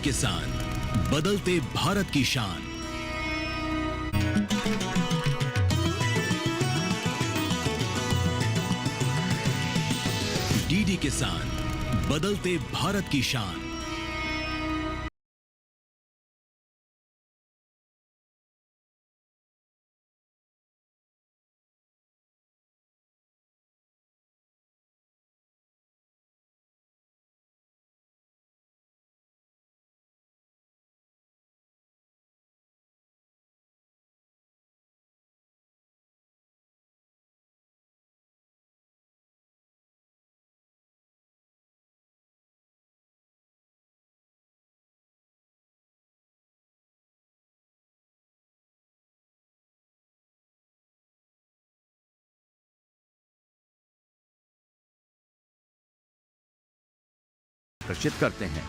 किसान, बदलते भारत की शान। डीडी किसान, बदलते भारत की शान। आकर्षित करते हैं।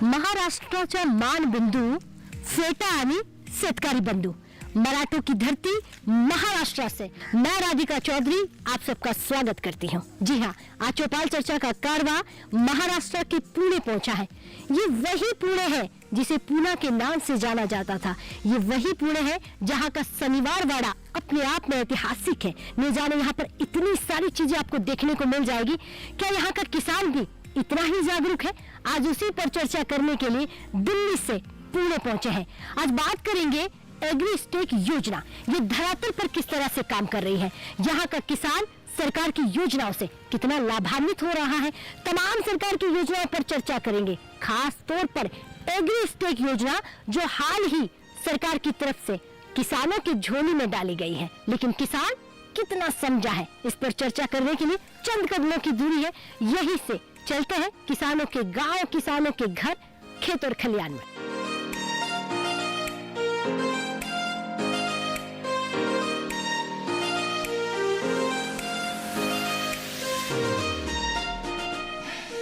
महाराष्ट्राचा मानबिंदू फेटा आणि शेतकरी बंधू, मराठों की धरती महाराष्ट्र से मैं राधिका चौधरी आप सबका स्वागत करती हूँ। जी हाँ, आज चौपाल चर्चा का कारवा महाराष्ट्र के पुणे पहुंचा है। ये वही पुणे है जिसे पूना के नाम से जाना जाता था। ये वही पुणे है जहाँ का शनिवार वाड़ा अपने आप में ऐतिहासिक है। न जाने यहाँ पर इतनी सारी चीजें आपको देखने को मिल जाएगी। क्या यहाँ का किसान भी इतना ही जागरूक है? आज उसी पर चर्चा करने के लिए दिल्ली से पुणे पहुंचे हैं। आज बात करेंगे एग्री स्टेक योजना, ये धरातल पर किस तरह से काम कर रही है, यहाँ का किसान सरकार की योजनाओं से कितना लाभान्वित हो रहा है। तमाम सरकार की योजनाओं पर चर्चा करेंगे, खास तौर पर एग्री स्टेक योजना जो हाल ही सरकार की तरफ से किसानों की झोली में डाली गई है। लेकिन किसान कितना समझा है, इस पर चर्चा करने के लिए चंद कदमों की दूरी है। यही से चलते हैं किसानों के गांव, किसानों के घर, खेत और खलियान में।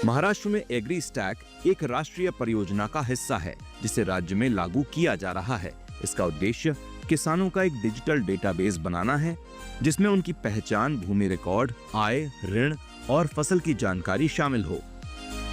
महाराष्ट्र में एग्री स्टैक एक राष्ट्रीय परियोजना का हिस्सा है जिसे राज्य में लागू किया जा रहा है। इसका उद्देश्य किसानों का एक डिजिटल डेटाबेस बनाना है जिसमें उनकी पहचान, भूमि रिकॉर्ड, आय, ऋण और फसल की जानकारी शामिल हो।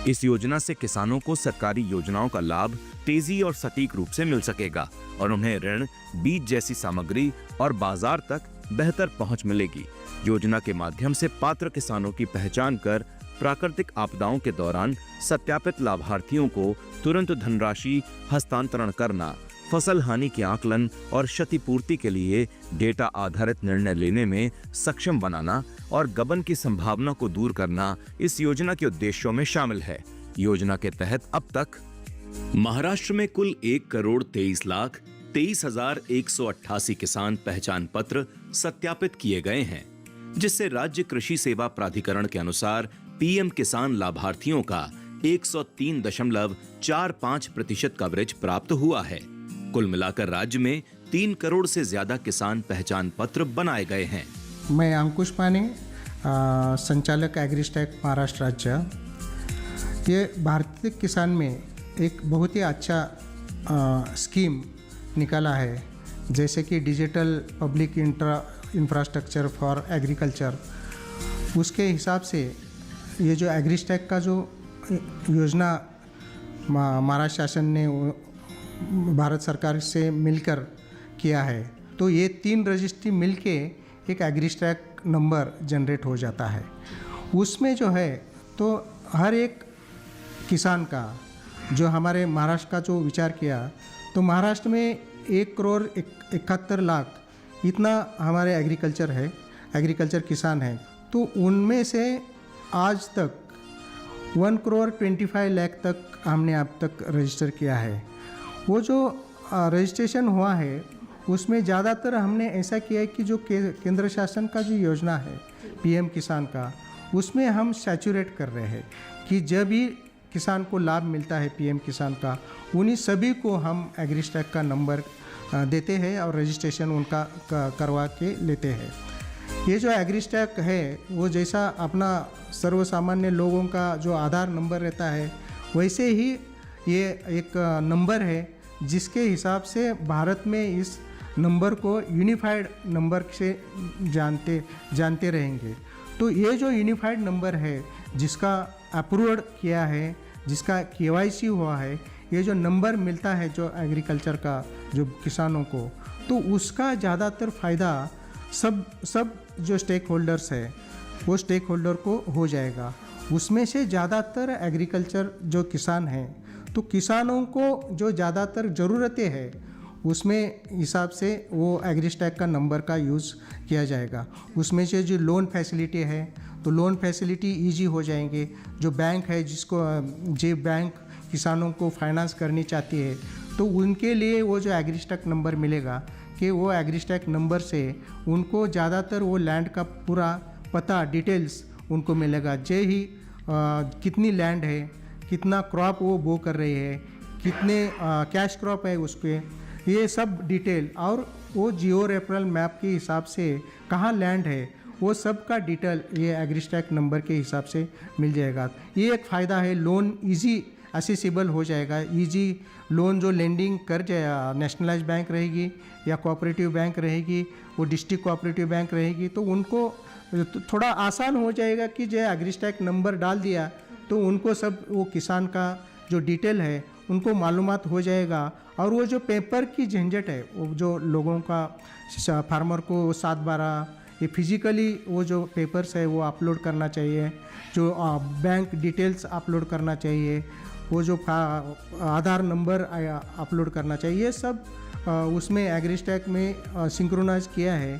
इस योजना से किसानों को सरकारी योजनाओं का लाभ तेजी और सटीक रूप से मिल सकेगा और उन्हें ऋण, बीज जैसी सामग्री और बाजार तक बेहतर पहुंच मिलेगी। योजना के माध्यम से पात्र किसानों की पहचान कर प्राकृतिक आपदाओं के दौरान सत्यापित लाभार्थियों को तुरंत धनराशि हस्तांतरण करना, फसल हानि के आकलन और क्षतिपूर्ति के लिए डेटा आधारित निर्णय लेने में सक्षम बनाना और गबन की संभावना को दूर करना इस योजना के उद्देश्यों में शामिल है। योजना के तहत अब तक महाराष्ट्र में कुल 1,23,23,188 किसान पहचान पत्र सत्यापित किए गए हैं, जिससे राज्य कृषि सेवा प्राधिकरण के अनुसार पीएम किसान लाभार्थियों का 103.45% कवरेज प्राप्त हुआ है। कुल मिलाकर राज्य में 3 करोड़ से ज्यादा किसान पहचान पत्र बनाए गए हैं। मैं अंकुश माने, संचालक एग्री स्टैक महाराष्ट्र राज्य। ये भारतीय किसान में एक बहुत ही अच्छा स्कीम निकाला है, जैसे कि digital public infrastructure for agriculture. उसके हिसाब से ये जो एग्री स्टैक का जो योजना महाराष्ट्र शासन ने भारत सरकार से मिलकर किया है, तो ये 3 रजिस्ट्री मिलके एक एग्री स्टैक नंबर जनरेट हो जाता है। उसमें जो है तो हर एक किसान का जो हमारे महाराष्ट्र का जो विचार किया, तो महाराष्ट्र में 1,71,00,000 इतना हमारे एग्रीकल्चर किसान हैं। तो उनमें से आज तक 1,25,00,000 तक हमने अब तक रजिस्टर किया है। वो जो रजिस्ट्रेशन हुआ है उसमें ज़्यादातर हमने ऐसा किया है कि जो केंद्र शासन का जो योजना है पीएम किसान का, उसमें हम सैचुरेट कर रहे हैं कि जब भी किसान को लाभ मिलता है पीएम किसान का, उन्हीं सभी को हम एग्री स्टैक का नंबर देते हैं और रजिस्ट्रेशन उनका करवा के लेते हैं। ये जो एग्री स्टैक है वो जैसा अपना सर्वसामान्य लोगों का जो आधार नंबर रहता है, वैसे ही ये एक नंबर है जिसके हिसाब से भारत में इस नंबर को यूनिफाइड नंबर से जानते रहेंगे। तो ये जो यूनिफाइड नंबर है जिसका अप्रूव्ड किया है, जिसका केवाईसी हुआ है, ये जो नंबर मिलता है जो एग्रीकल्चर का जो किसानों को, तो उसका ज़्यादातर फ़ायदा सब जो स्टेक होल्डर्स है वो स्टेक होल्डर को हो जाएगा। उसमें से ज़्यादातर एग्रीकल्चर जो किसान हैं, तो किसानों को जो ज़्यादातर ज़रूरतें हैं उसमें हिसाब से वो एग्रीस्टैक का नंबर का यूज़ किया जाएगा। उसमें से जो लोन फैसिलिटी है तो लोन फैसिलिटी इजी हो जाएंगे। जो बैंक है जो बैंक किसानों को फाइनेंस करनी चाहती है तो उनके लिए वो जो एग्रीस्टैक नंबर मिलेगा कि वो एग्रीस्टैक नंबर से उनको ज़्यादातर वो लैंड का पूरा पता डिटेल्स उनको मिलेगा। कितनी लैंड है, कितना क्रॉप वो बो कर रही है, कितने कैश क्रॉप है उस पर, ये सब डिटेल, और वो जियो रेफरल मैप के हिसाब से कहाँ लैंड है वो सब का डिटेल ये एग्रीस्टैक नंबर के हिसाब से मिल जाएगा। ये एक फ़ायदा है, लोन इजी एसेसिबल हो जाएगा। इजी लोन जो लेंडिंग कर जाए, नेशनलाइज बैंक रहेगी या कोऑपरेटिव बैंक रहेगी, वो डिस्ट्रिक्ट कोऑपरेटिव बैंक रहेगी, तो उनको थोड़ा आसान हो जाएगा कि जो एग्रीस्टैक नंबर डाल दिया तो उनको सब वो किसान का जो डिटेल है उनको मालूमात हो जाएगा। और वो जो पेपर की झंझट है, वो जो लोगों का फार्मर को 7/12 ये फिजिकली वो जो पेपर्स है वो अपलोड करना चाहिए, जो बैंक डिटेल्स अपलोड करना चाहिए, वो जो आधार नंबर अपलोड करना चाहिए, ये सब उसमें एग्रीस्टैक में सिंक्रोनाइज किया है।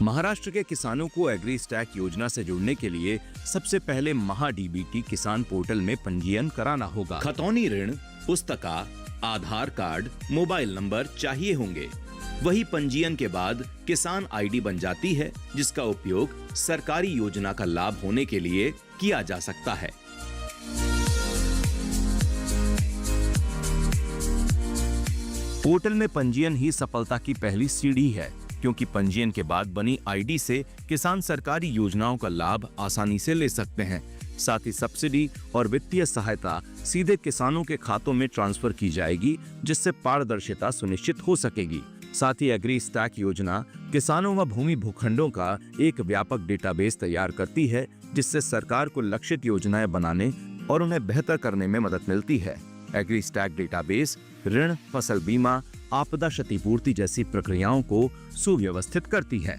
महाराष्ट्र के किसानों को एग्री स्टैक योजना से जुड़ने के लिए सबसे पहले महाडीबीटी किसान पोर्टल में पंजीयन कराना होगा। खतौनी ऋण, पुस्तिका, आधार कार्ड, मोबाइल नंबर चाहिए होंगे। वही पंजीयन के बाद किसान आईडी बन जाती है, जिसका उपयोग सरकारी योजना का लाभ होने के लिए किया जा सकता है। पोर्टल में पंजीयन ही सफलता की पहली सीढ़ी है, क्योंकि पंजीयन के बाद बनी आईडी से किसान सरकारी योजनाओं का लाभ आसानी से ले सकते हैं। साथ ही सब्सिडी और वित्तीय सहायता सीधे किसानों के खातों में ट्रांसफर की जाएगी, जिससे पारदर्शिता सुनिश्चित हो सकेगी। साथ ही एग्री स्टैक योजना किसानों व भूमि भूखंडों का एक व्यापक डेटाबेस तैयार करती है, जिससे सरकार को लक्षित योजनाएं बनाने और उन्हें बेहतर करने में मदद मिलती है। एग्री स्टैक डेटाबेस ऋण, फसल बीमा, आपदा क्षतिपूर्ति जैसी प्रक्रियाओं को सुव्यवस्थित करती है।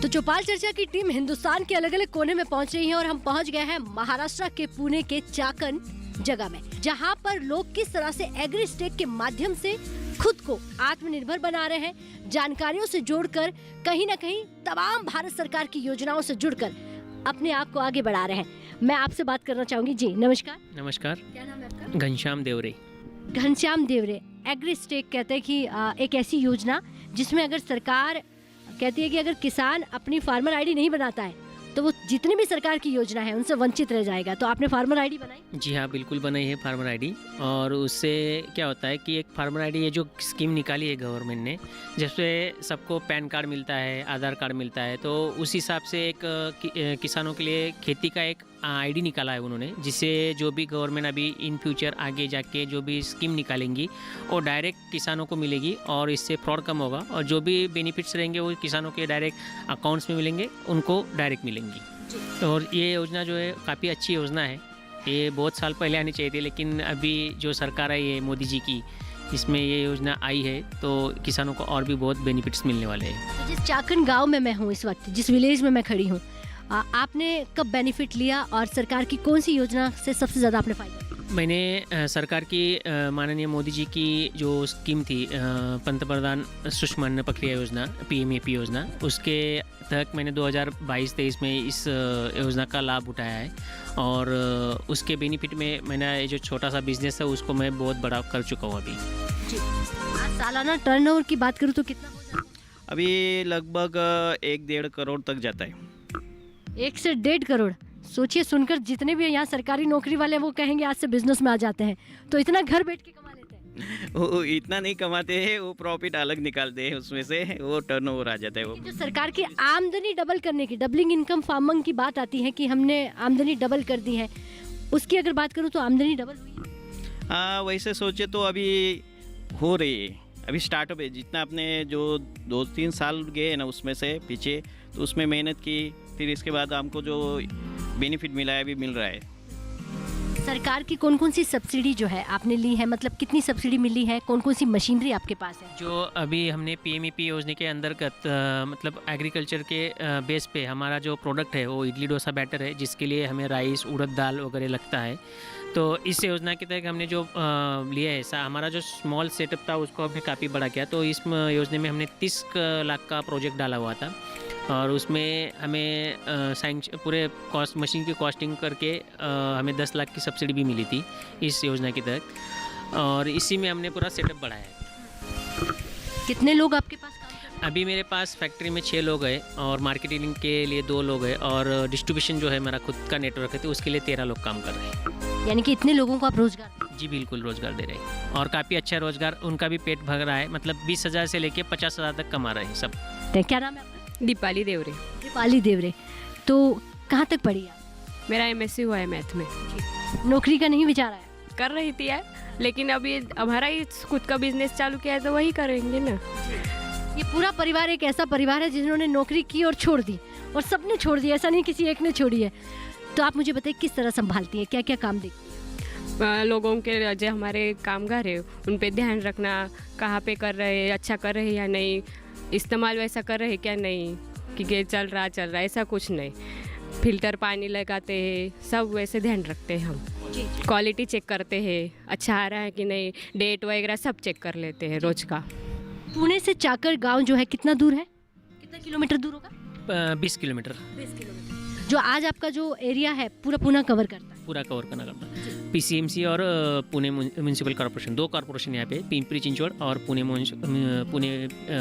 तो चौपाल चर्चा की टीम हिंदुस्तान के अलग अलग कोने में पहुंच रही है और हम पहुंच गए हैं महाराष्ट्र के पुणे के चाकण जगह में, जहां पर लोग किस तरह से एग्री स्टेक के माध्यम से खुद को आत्मनिर्भर बना रहे हैं, जानकारियों से जोड़कर कहीं न कहीं तमाम भारत सरकार की योजनाओं से जुड़कर अपने आप को आगे बढ़ा रहे हैं। मैं आपसे बात करना चाहूंगी। जी नमस्कार। नमस्कार। क्या नाम है आपका? घनश्याम देवरे। घनश्याम देवरे। एग्री स्टेक कहते हैं कि एक ऐसी योजना जिसमें अगर सरकार कहती है कि अगर किसान अपनी फार्मर आईडी नहीं बनाता है तो वो जितनी भी सरकार की योजना है उनसे वंचित रह जाएगा। तो आपने फार्मर आईडी बनाई? जी हाँ, बिल्कुल बनाई है फार्मर आईडी। और उससे क्या होता है कि एक फार्मर आईडी ये जो स्कीम निकाली है गवर्नमेंट ने, जिससे सबको पैन कार्ड मिलता है, आधार कार्ड मिलता है, तो उस हिसाब से एक किसानों के लिए खेती का एक आईडी निकाला है उन्होंने, जिससे जो भी गवर्नमेंट अभी इन फ्यूचर आगे जाके जो भी स्कीम निकालेंगी वो डायरेक्ट किसानों को मिलेगी और इससे फ्रॉड कम होगा और जो भी बेनिफिट्स रहेंगे वो किसानों के डायरेक्ट अकाउंट्स में मिलेंगे, उनको डायरेक्ट मिलेंगी। और ये योजना जो है काफ़ी अच्छी योजना है। ये बहुत साल पहले आनी चाहिए थी, लेकिन अभी जो सरकार आई है मोदी जी की, इसमें ये योजना आई है तो किसानों को और भी बहुत बेनिफिट्स मिलने वाले हैं। जिस चाकण गांव में मैं हूँ इस वक्त, जिस विलेज में मैं खड़ी हूँ, आपने कब बेनिफिट लिया और सरकार की कौन सी योजना से सबसे ज़्यादा आपने फायदा? मैंने सरकार की माननीय मोदी जी की जो स्कीम थी पंतप्रधान सूक्ष्म अन्न प्रक्रिया योजना PMAP योजना, उसके तहत मैंने 2022-23 में इस योजना का लाभ उठाया है और उसके बेनिफिट में मैंने जो छोटा सा बिजनेस है उसको मैं बहुत बड़ा कर चुका हूँ अभी। सालाना टर्नओवर की बात करूँ तो कितना हो जाता है? अभी लगभग 1-1.5 करोड़ तक जाता है। 1 से 1.5 करोड़। सोचिए, सुनकर जितने भी यहाँ सरकारी नौकरी वाले वो कहेंगे आज से बिजनेस में आ जाते हैं। तो इतना घर बैठ के कमा लेते हैं? वो इतना नहीं कमाते हैं, वो प्रॉफिट अलग निकालते हैं, उसमें से वो टर्नओवर आ जाता है। वो जो सरकार की आमदनी डबल करने की, डबलिंग इनकम फार्मिंग की बात आती है कि हमने आमदनी डबल कर दी है, उसकी अगर बात करूँ तो आमदनी डबल हुई? हाँ, वैसे सोचे तो अभी हो रही है, अभी स्टार्टअप है। जितना आपने जो 2-3 साल गए ना उसमें से पीछे, तो उसमें मेहनत की फिर इसके बाद हमको जो बेनिफिट मिला है अभी मिल रहा है। सरकार की कौन कौन सी सब्सिडी जो है आपने ली है, मतलब कितनी सब्सिडी मिली है, कौन कौन सी मशीनरी आपके पास है? जो अभी हमने पीएमईपी योजना के अंतर्गत मतलब एग्रीकल्चर के बेस पे हमारा जो प्रोडक्ट है वो इडली डोसा बैटर है, जिसके लिए हमें राइस, उड़द दाल वगैरह लगता है। तो इस योजना के तहत हमने जो लिया है, हमारा जो स्मॉल सेटअप था उसको हमने काफ़ी बड़ा किया। तो इस योजना में हमने 30 लाख का प्रोजेक्ट डाला हुआ था और उसमें हमें पूरे कॉस्ट मशीन की कॉस्टिंग करके हमें 10 लाख की सब्सिडी भी मिली थी इस योजना के तहत, और इसी में हमने पूरा सेटअप बढ़ाया है। कितने लोग आपके पास काम करते हैं? अभी मेरे पास फैक्ट्री में 6 लोग हैं और मार्केटिंग के लिए 2 लोग हैं और डिस्ट्रीब्यूशन जो है मेरा खुद का नेटवर्क है तो उसके लिए 13 लोग काम कर रहे हैं। यानी कि इतने लोगों को आप रोजगार दें? जी बिल्कुल रोज़गार दे रहे हैं और काफ़ी अच्छा रोज़गार, उनका भी पेट भर रहा है। मतलब 20,000 से लेके 50,000 तक कमा रहे हैं सब। क्या नाम है आपका? दीपाली देवरे। दीपाली देवरे। तो कहाँ तक पढ़ी आप? मेरा एमएससी हुआ है मैथ में। नौकरी का नहीं विचार आया? कर रही थी यार, लेकिन अभी हमारा ही खुद का बिजनेस चालू किया है तो वही करेंगे ना। ये पूरा परिवार एक ऐसा परिवार है जिन्होंने नौकरी की और छोड़ दी, और सबने छोड़ दी, ऐसा नहीं किसी एक ने छोड़ी है। तो आप मुझे बताइए किस तरह संभालती हैं, क्या क्या काम देखती हैं? लोगों के जो हमारे कामगार है उन पे ध्यान रखना, कहाँ पे कर रहे हैं, अच्छा कर रहे हैं या नहीं, इस्तेमाल वैसा कर रहे हैं क्या नहीं, कि ये चल रहा ऐसा कुछ नहीं। फिल्टर पानी लगाते हैं, सब वैसे ध्यान रखते हैं हम। क्वालिटी चेक करते हैं, अच्छा आ रहा है कि नहीं, डेट वगैरह सब चेक कर लेते हैं रोज का। पुणे से चाकर गांव जो है कितना दूर है, कितना किलोमीटर दूर होगा? 20 किलोमीटर 20 किलोमीटर। जो आज आपका जो एरिया है पूरा पुणे कवर करता है? पूरा कवर करना करता है। पीसीएमसी और पुणे म्यूनिसिपल कॉर्पोरेशन, 2 कॉर्पोरेशन यहाँ पे, पिंपरी चिंचवड़ और पुणे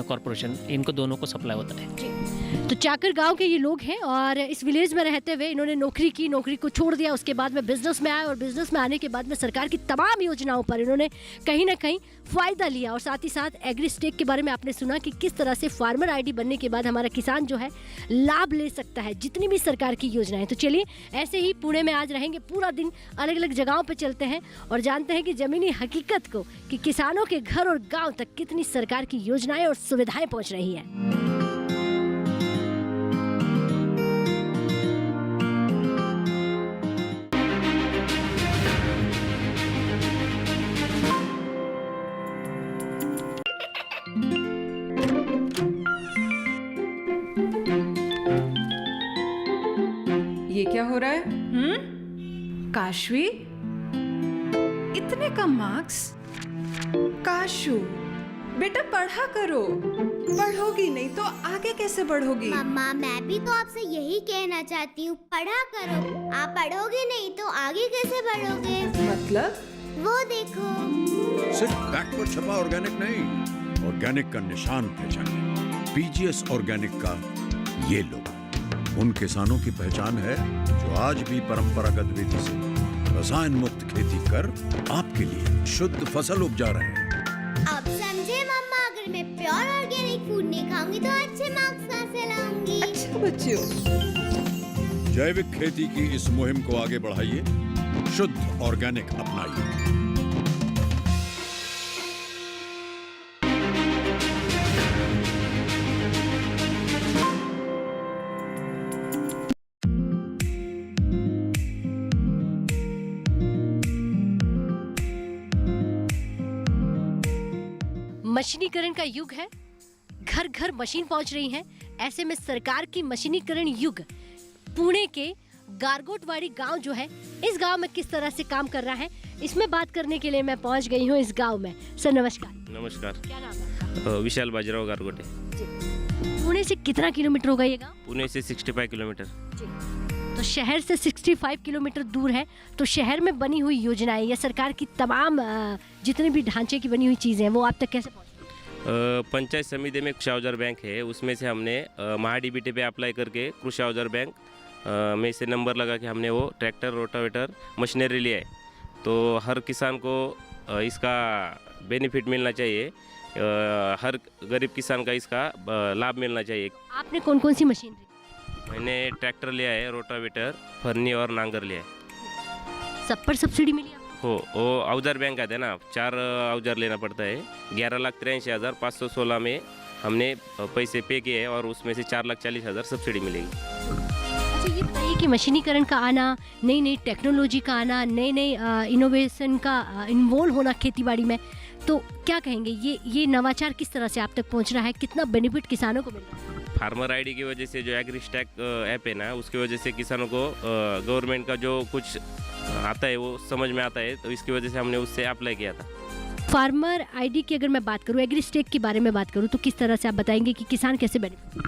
कॉर्पोरेशन, इनको दोनों को सप्लाई होता है। तो चाकर गांव के ये लोग हैं और इस विलेज में रहते हुए इन्होंने नौकरी की, नौकरी को छोड़ दिया, उसके बाद में बिजनेस में आए और बिजनेस में आने के बाद में सरकार की तमाम योजनाओं पर इन्होंने कहीं ना कहीं फ़ायदा लिया। और साथ ही साथ एग्रीस्टेक के बारे में आपने सुना कि किस तरह से फार्मर आईडी बनने के बाद हमारा किसान जो है लाभ ले सकता है जितनी भी सरकार की योजनाएं। तो चलिए ऐसे ही पुणे में आज रहेंगे, पूरा दिन अलग अलग जगहों पर चलते हैं और जानते हैं कि ज़मीनी हकीकत को, कि किसानों के घर और गाँव तक कितनी सरकार की योजनाएं और सुविधाएं पहुँच रही हैं। ये क्या हो रहा है? काशवी, इतने कम मार्क्स? काशू बेटा पढ़ा करो, पढ़ोगी नहीं तो आगे कैसे बढ़ोगी? मम्मा मैं भी तो आपसे यही कहना चाहती हूँ, पढ़ा करो। आप पढ़ोगे नहीं तो आगे कैसे बढ़ोगे? मतलब? वो देखो। सिर्फ बैक पर छपा ऑर्गेनिक नहीं, ऑर्गेनिक का निशान पहचानिए। पीजीएस ऑर्गेनिक का ये लोगो उन किसानों की पहचान है जो आज भी परंपरागत विधि से रसायन मुक्त खेती कर आपके लिए शुद्ध फसल उपजा रहे हैं। अब समझे मम्मा, अगर मैं प्योर ऑर्गेनिक फूड नहीं खाऊंगी तो अच्छे मार्क्स कहाँ से लाऊंगी? अच्छा बच्चों, जैविक खेती की इस मुहिम को आगे बढ़ाइए, शुद्ध ऑर्गेनिक अपनाइए। मशीनीकरण का युग है, घर घर मशीन पहुंच रही है। ऐसे में सरकार की मशीनीकरण युग पुणे के गारगोटवाड़ी गांव जो है, इस गांव में किस तरह से काम कर रहा है, इसमें बात करने के लिए मैं पहुंच गई हूं इस गांव में। सर नमस्कार। नमस्कार। क्या नाम है आपका? विशाल बाजीराव गारगोटे। पुणे से कितना किलोमीटर होगा ये गाँव? पुणे से 65 किलोमीटर। तो शहर से 65 किलोमीटर दूर है। तो शहर में बनी हुई योजनाएं या सरकार की तमाम जितने भी ढांचे की बनी हुई चीज़ें हैं वो आप तक कैसे पहुँचती? पंचायत समिति में कृषि औजार बैंक है, उसमें से हमने महाडीबीटी पे अप्लाई करके कृषि औजार बैंक में से नंबर लगा के हमने वो ट्रैक्टर, रोटावेटर, मशीनरी लिया है। तो हर किसान को इसका बेनिफिट मिलना चाहिए, हर गरीब किसान का इसका लाभ मिलना चाहिए। आपने कौन कौन सी मशीन ली? मैंने ट्रैक्टर लिया है, रोटावेटर, फरनी और नांगर लिया है। सब पर सब्सिडी मिली आपको? हो, वो औजार बैंक आते हैं ना, 4 औजार लेना पड़ता है। 11,83,516 में हमने पैसे पे किए हैं और उसमें से 4,40,000 सब्सिडी मिलेगी। देखिए मशीनीकरण का आना, नई नई टेक्नोलॉजी का आना, नए नए इनोवेशन का इन्वॉल्व होना खेती बाड़ी में, तो क्या कहेंगे ये नवाचार किस तरह से आप तक पहुंच रहा है, कितना बेनिफिट किसानों को मिल रहा है? फार्मर आईडी की वजह से जो एग्रीस्टैक ऐप है ना, उसकी वजह से किसानों को गवर्नमेंट का जो कुछ आता है वो समझ में आता है, तो इसकी वजह से हमने उससे अप्लाई किया था। फार्मर आईडी की अगर मैं बात करूं, एग्रीस्टेक के बारे में बात करूं, तो किस तरह से आप बताएंगे कि किसान कैसे बेनिफिट?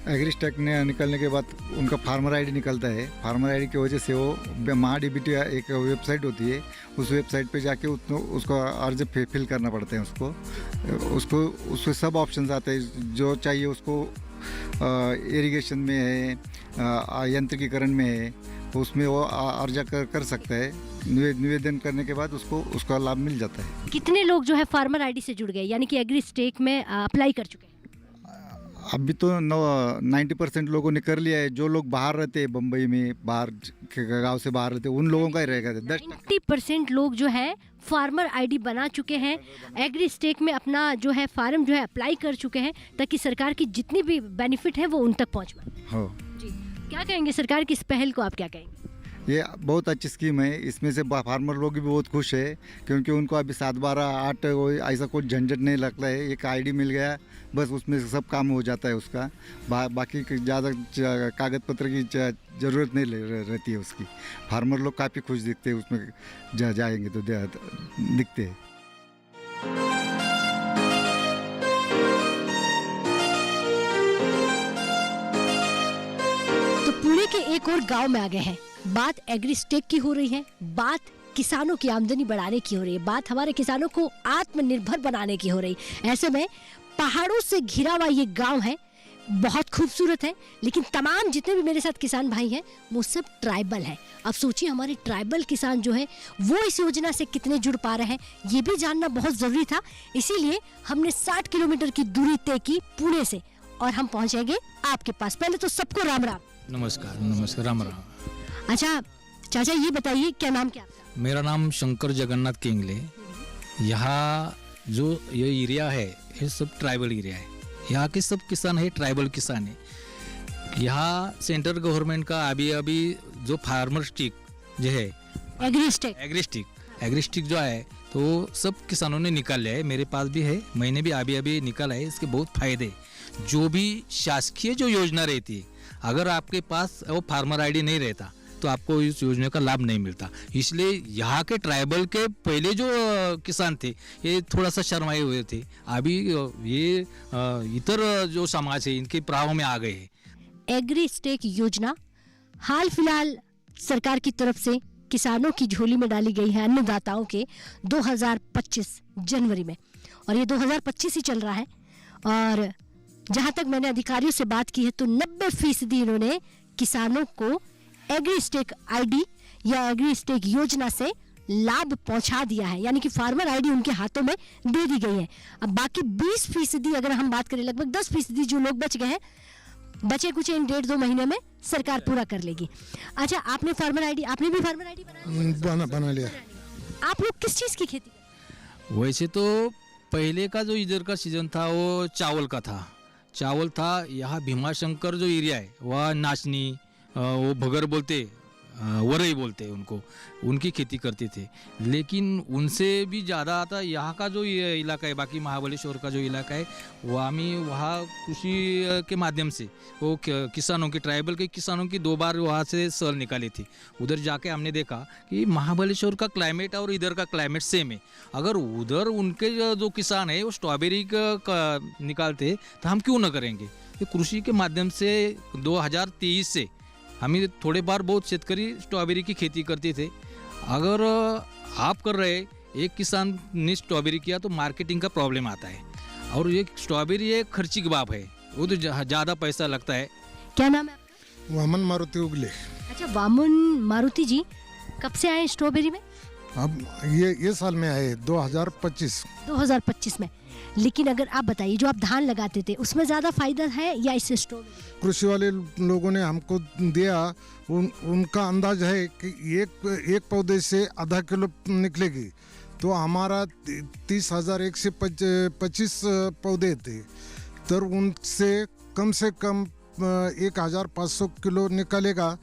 एग्रीस्टैक ने निकलने के बाद उनका फार्मर आईडी निकलता है। फार्मर आईडी की वजह से वो महाडीबीटी एक वेबसाइट होती है, उस वेबसाइट पे जाके उसको अर्ज फिल करना पड़ता है। उसको उसमें सब ऑप्शंस आते हैं जो चाहिए उसको। इरिगेशन में है, यंत्रिकीकरण में है, उसमें वो अर्ज कर सकता है। निवेदन करने के बाद उसका लाभ मिल जाता है। कितने लोग जो है फार्मर आईडी से जुड़ गए, यानी कि एग्रीस्टेक में अप्लाई कर चुके हैं? अभी तो 90% लोगों ने कर लिया है। जो लोग बाहर रहते हैं, बम्बई में, बाहर गांव से बाहर रहते हैं, उन लोगों का ही रहेगा। 90% लोग जो है फार्मर आईडी बना चुके हैं, एग्रीस्टेक में अपना जो है फार्म जो है अप्लाई कर चुके हैं, ताकि सरकार की जितनी भी बेनिफिट है वो उन तक पहुँच पाए। हाँ जी, क्या कहेंगे सरकार की इस पहल को, आप क्या कहेंगे? ये बहुत अच्छी स्कीम है। इसमें से फार्मर लोग भी बहुत खुश है, क्योंकि उनको अभी 7/12/8 ऐसा कोई झंझट नहीं लगता है। एक आईडी मिल गया, बस उसमें सब काम हो जाता है उसका। बाकी ज़्यादा कागज पत्र की ज़रूरत नहीं रहती है उसकी। फार्मर लोग काफ़ी खुश दिखते हैं उसमें जाएंगे तो दिखते हैं। तो पुणे के एक और गांव में आ गए हैं। बात एग्रीस्टेक की हो रही है, बात किसानों की आमदनी बढ़ाने की हो रही है, बात हमारे किसानों को आत्मनिर्भर बनाने की हो रही है। ऐसे में पहाड़ों से घिरा हुआ ये गांव है, बहुत खूबसूरत है, लेकिन तमाम जितने भी मेरे साथ किसान भाई हैं वो सब ट्राइबल हैं। अब सोचिए हमारे ट्राइबल किसान जो है वो इस योजना से कितने जुड़ पा रहे हैं, ये भी जानना बहुत ज़रूरी था। इसीलिए हमने 60 किलोमीटर की दूरी तय की पुणे से, और हम पहुँचेंगे आपके पास। पहले तो सबको राम राम। नमस्कार। नमस्कार, राम राम। अच्छा चाचा, ये बताइए क्या नाम क्या? मेरा नाम शंकर जगन्नाथ किंगले। यहाँ जो ये एरिया है ये सब ट्राइबल एरिया है। यहाँ के सब किसान है ट्राइबल किसान है। यहाँ सेंट्रल गवर्नमेंट का अभी जो फार्मर स्टिक जो है, एग्रीस्टिक जो है, तो सब किसानों ने निकाल लिया है। मेरे पास भी है, मैंने भी अभी निकाला है। इसके बहुत फायदे, जो भी शासकीय जो योजना रहती है, अगर आपके पास वो फार्मर आईडी नहीं रहता तो आपको इस योजना का लाभ नहीं मिलता। इसलिए यहाँ के ट्राइबल के पहले जो किसान थे ये थोड़ा सा शर्माए हुए थे। अभी ये इतर जो समाज है इनके प्रभाव में आ गए हैं। एग्रीस्टेक योजना हाल फिलहाल सरकार की तरफ से किसानों की झोली में डाली गई है, अन्नदाताओं के 2025 जनवरी में, और ये 2025 ही चल रहा है। और जहाँ तक मैंने अधिकारियों से बात की है तो 90% इन्होंने किसानों को एग्रीस्टेक आईडी या एग्रीस्टेक योजना से लाभ पहुंचा दिया है, यानी कि फार्मर आईडी उनके हाथों में दे दी गई है। अब बाकी 20% अगर हम बात करें, लगभग 10% जो लोग बच गए हैं, बचे कुछ इन 1.5-2 महीने में सरकार पूरा कर लेगी। अच्छा, आपने भी फार्मर आईडी बना लिया? आप लोग किस चीज की खेती? वैसे तो पहले का जो इधर का सीजन था वो चावल का था। चावल था। यहाँ भीमाशंकर जो एरिया है वह नाचनी, वो भगर बोलते, वरई बोलते उनको, उनकी खेती करते थे। लेकिन उनसे भी ज़्यादा आता यहाँ का जो ये इलाका है, बाकी महाबलेश्वर का जो इलाका है, वहाँ कृषि के माध्यम से वो किसानों की, ट्राइबल के किसानों की 2 बार वहाँ से सल निकाली थी। उधर जाके हमने देखा कि महाबलेश्वर का क्लाइमेट और इधर का क्लाइमेट सेम है। अगर उधर उनके जो किसान है वो स्ट्रॉबेरी का निकालते तो हम क्यों न करेंगे? ये कृषि के माध्यम से 2023 से हमें थोड़े बार बहुत शेतकरी स्ट्रॉबेरी की खेती करते थे। अगर आप कर रहे, एक किसान ने स्ट्रॉबेरी किया तो मार्केटिंग का प्रॉब्लम आता है, और ये स्ट्रॉबेरी एक खर्ची की बात है, वो तो ज़्यादा पैसा लगता है। क्या नाम है आपका? वामन मारुति उगले। अच्छा, वामन मारुति जी, कब से आए स्ट्रॉबेरी में? अब ये साल में आए, 2025 में। लेकिन अगर आप बताइए, जो आप धान लगाते थे उसमें ज़्यादा फायदा है या इससे स्ट्रॉबेरी? कृषि वाले लोगों ने हमको दिया, उनका अंदाज है कि एक पौधे से आधा किलो निकलेगी। तो हमारा 30,125 पौधे थे, तो उनसे कम 1,500 किलो निकलेगा।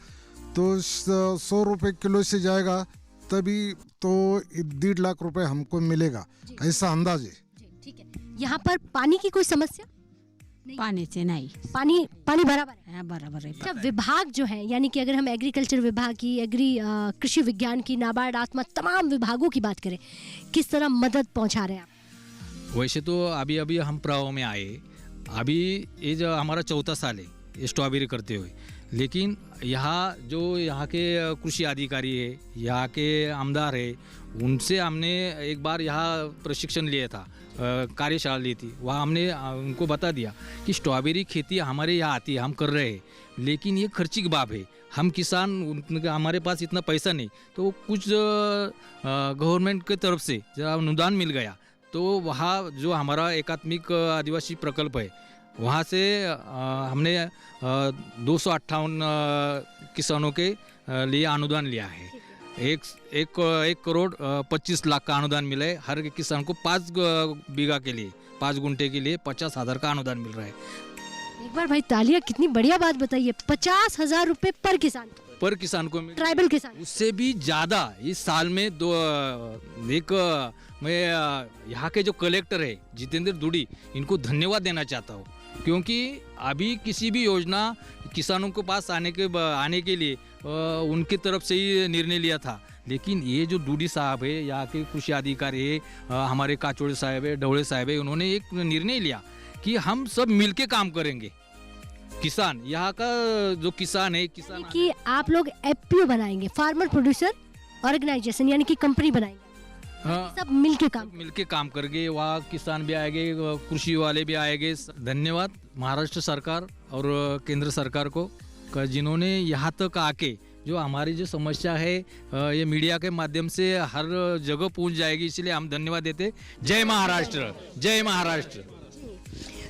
तो 100 रुपये किलो से जाएगा तभी तो 1.5 लाख रुपए हमको मिलेगा, ऐसा अंदाज है। ठीक है, यहाँ पर पानी की कोई समस्या? पानी से नहीं, पानी बराबर है। हाँ बराबर है। अच्छा, विभाग जो है यानी कि अगर हम एग्रीकल्चर विभाग की, कृषि विज्ञान की, नाबार्ड, आत्मा, तमाम विभागों की बात करें, किस तरह मदद पहुंचा रहे हैं आप? वैसे तो अभी हम प्रवाह में आए, अभी ये जो हमारा 4था साल है स्ट्रॉबेरी करते हुए, लेकिन यहाँ के कृषि अधिकारी है, यहाँ के आमदार है, उनसे हमने एक बार यहाँ प्रशिक्षण लिया था, कार्यशाला ली थी, वहाँ हमने उनको बता दिया कि स्ट्रॉबेरी खेती हमारे यहाँ आती है, हम कर रहे हैं, लेकिन ये खर्ची की बात है, हम किसान, हमारे पास इतना पैसा नहीं, तो कुछ गवर्नमेंट की तरफ से जब अनुदान मिल गया तो वहाँ जो हमारा एकात्मिक आदिवासी प्रकल्प है वहाँ से हमने 258 किसानों के लिए अनुदान लिया है। एक करोड़ 25 लाख का अनुदान मिला है। हर किसान को 5 बीघा के लिए, 5 गुंठे के लिए 50,000 का अनुदान मिल रहा है। एक बार भाई तालिया, कितनी बढ़िया बात बताइए, 50,000 रुपए पर किसान को, ट्राइबल किसान। उससे भी ज्यादा इस साल में मैं यहाँ के जो कलेक्टर है जितेंद्र दुड़ी, इनको धन्यवाद देना चाहता हूँ, क्योंकि अभी किसी भी योजना किसानों के पास आने के लिए उनकी तरफ से ही निर्णय लिया था, लेकिन ये जो डूडी साहब है, यहाँ के कृषि अधिकारी है, हमारे काचोड़े साहब है, ढवड़े साहब है, उन्होंने एक निर्णय लिया कि हम सब मिलके काम करेंगे। किसान, यहाँ का जो किसान है, किसान कि आप लोग एफपीओ बनाएंगे, फार्मर प्रोड्यूसर ऑर्गेनाइजेशन, यानी कि कंपनी बनाएंगे, सब मिलके काम करेंगे। वहाँ किसान भी आएंगे, कृषि वाले भी आएंगे। धन्यवाद महाराष्ट्र सरकार और केंद्र सरकार को, जिन्होंने यहाँ तक आके जो हमारी जो समस्या है ये मीडिया के माध्यम से हर जगह पहुँच जाएगी, इसलिए हम धन्यवाद देते। जय महाराष्ट्र, जय महाराष्ट्र।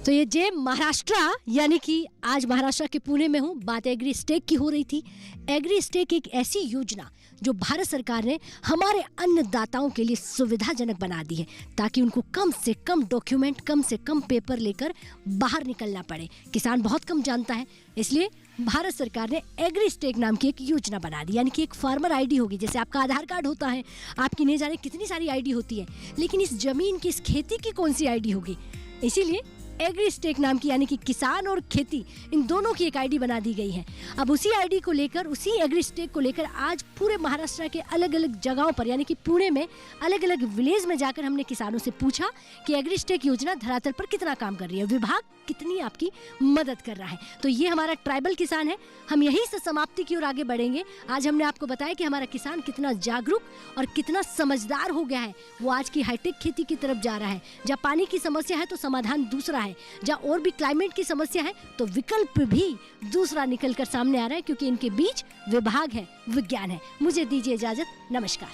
तो ये जय महाराष्ट्र, यानी कि आज महाराष्ट्र के पुणे में हूँ, बात एग्री स्टेक की हो रही थी। एग्री स्टेक एक ऐसी योजना जो भारत सरकार ने हमारे अन्नदाताओं के लिए सुविधाजनक बना दी है, ताकि उनको कम से कम डॉक्यूमेंट, कम से कम पेपर लेकर बाहर निकलना पड़े। किसान बहुत कम जानता है, इसलिए भारत सरकार ने एग्री स्टेक नाम की एक योजना बना दी, यानी कि एक फार्मर आईडी होगी। जैसे आपका आधार कार्ड होता है, आपकी नहीं जाने कितनी सारी आईडी होती है, लेकिन इस जमीन की, इस खेती की कौन सी आईडी होगी? इसीलिए एग्री स्टेक नाम की, यानी कि किसान और खेती, इन दोनों की एक आईडी बना दी गई है। अब उसी आईडी को लेकर, उसी एग्री स्टेक को लेकर आज पूरे महाराष्ट्र के अलग अलग जगहों पर, यानी कि पुणे में अलग अलग विलेज में जाकर हमने किसानों से पूछा कि एग्री स्टेक योजना धरातल पर कितना काम कर रही है, विभाग कितनी आपकी मदद कर रहा है। तो ये हमारा ट्राइबल किसान है, हम यहीं से समाप्ति की ओर आगे बढ़ेंगे। आज हमने आपको बताया कि हमारा किसान कितना जागरूक और कितना समझदार हो गया है। वो आज की हाईटेक खेती की तरफ जा रहा है। जहाँ पानी की समस्या है तो समाधान दूसरा है, जहाँ और भी क्लाइमेट की समस्या है तो विकल्प भी दूसरा निकल कर सामने आ रहा है, क्योंकि इनके बीच विभाग है, विज्ञान है। मुझे दीजिए इजाजत, नमस्कार।